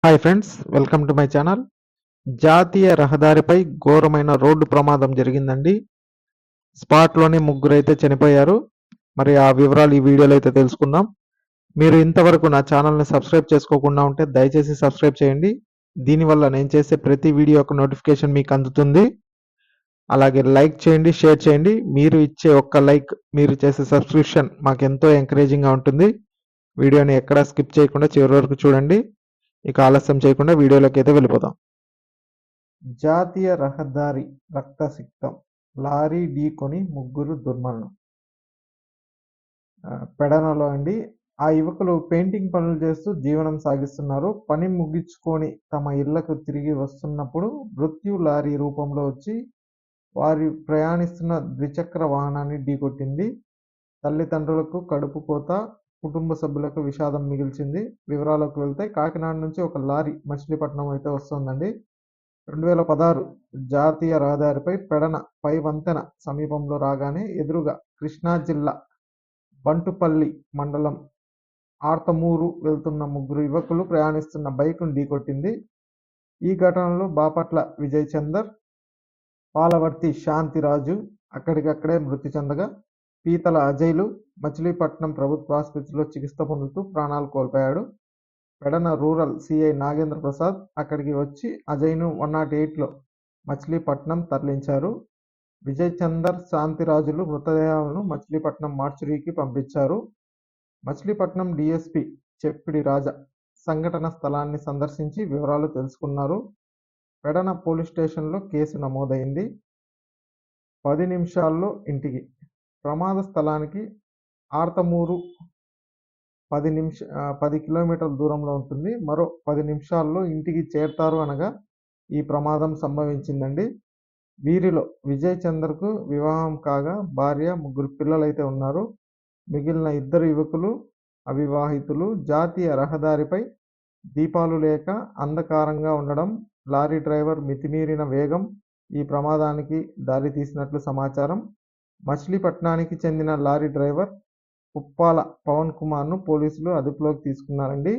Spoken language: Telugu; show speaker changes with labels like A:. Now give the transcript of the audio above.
A: Hi friends, welcome to my channel. జాతీయ రహదారిపై ఘోరమైన రోడ్డు ప్రమాదం జరిగిందండి. స్పాట్లోనే ముగ్గురైతే చనిపోయారు. మరి ఆ వివరాలు ఈ వీడియోలో అయితే తెలుసుకుందాం. మీరు ఇంతవరకు నా ఛానల్ని సబ్స్క్రైబ్ చేసుకోకుండా ఉంటే దయచేసి సబ్స్క్రైబ్ చేయండి. దీనివల్ల నేను చేసే ప్రతి వీడియో యొక్క నోటిఫికేషన్ మీకు అందుతుంది. అలాగే లైక్ చేయండి, షేర్ చేయండి. మీరు ఇచ్చే ఒక్క లైక్, మీరు చేసే సబ్స్క్రిప్షన్ మాకు ఎంతో ఎంకరేజింగ్గా ఉంటుంది. వీడియోని ఎక్కడా స్కిప్ చేయకుండా చివరి వరకు చూడండి. ఇక ఆలస్యం చేయకుండా వీడియోలోకి అయితే వెళ్ళిపోదాం. జాతీయ రహదారి రక్తసిక్తం, లారీ ఢీకొని ముగ్గురు దుర్మరణం. పెడనలో అండి. ఆ యువకులు పెయింటింగ్ పనులు చేస్తూ జీవనం సాగిస్తున్నారు. పని ముగించుకొని తమ ఇళ్లకు తిరిగి వస్తున్నప్పుడు మృత్యు లారీ రూపంలో వచ్చి వారి ప్రయాణిస్తున్న ద్విచక్ర వాహనాన్ని ఢీకొట్టింది. తల్లిదండ్రులకు కడుపు కోత, కుటుంబ సభ్యులకు విషాదం మిగిల్చింది. వివరాలకు వెళ్తే కాకినాడ నుంచి ఒక లారీ మచిలీపట్నం అయితే వస్తోందండి. 2016 జాతీయ రహదారిపై పెడన పై వంతెన సమీపంలో రాగానే ఎదురుగా కృష్ణా జిల్లా బంటుపల్లి మండలం ఆర్తమూరు వెళ్తున్న ముగ్గురు యువకులు ప్రయాణిస్తున్న బైకును ఢీకొట్టింది. ఈ ఘటనలో బాపట్ల విజయ్ చందర్, పాలవర్తి శాంతిరాజు అక్కడికక్కడే మృతి చెందగా, పీతల అజయ్లు మచిలీపట్నం ప్రభుత్వ ఆసుపత్రిలో చికిత్స పొందుతూ ప్రాణాలు కోల్పోయాడు. పెడన రూరల్ సిఐ నాగేంద్ర ప్రసాద్ అక్కడికి వచ్చి అజయ్ను 108లో మచిలీపట్నం తరలించారు. విజయ్ చందర్, శాంతిరాజులు మృతదేహాలను మచిలీపట్నం మార్చురీకి పంపించారు. మచిలీపట్నం డీఎస్పీ చెప్పిడి రాజా సంఘటన స్థలాన్ని సందర్శించి వివరాలు తెలుసుకున్నారు. పెడన పోలీస్ స్టేషన్లో కేసు నమోదైంది. 10 నిమిషాల్లో ఇంటికి. ప్రమాద స్థలానికి ఆర్తమూరు 10 కిలోమీటర్ల దూరంలో ఉంటుంది. మరో 10 నిమిషాల్లో ఇంటికి చేరతారు అనగా ఈ ప్రమాదం సంభవించిందండి. వీరిలో విజయ్ చందర్కు వివాహం కాగా భార్య, ముగ్గురు పిల్లలైతే ఉన్నారు. మిగిలిన ఇద్దరు యువకులు అవివాహితులు. జాతీయ రహదారిపై దీపాలు లేక అంధకారంగా ఉండడం, లారీ డ్రైవర్ మితిమీరిన వేగం ఈ ప్రమాదానికి దారితీసినట్లు సమాచారం. మచిలీపట్నానికి చెందిన లారీ డ్రైవర్ పుప్పాల పవన్ కుమార్ను పోలీసులు అదుపులోకి తీసుకున్నారండి.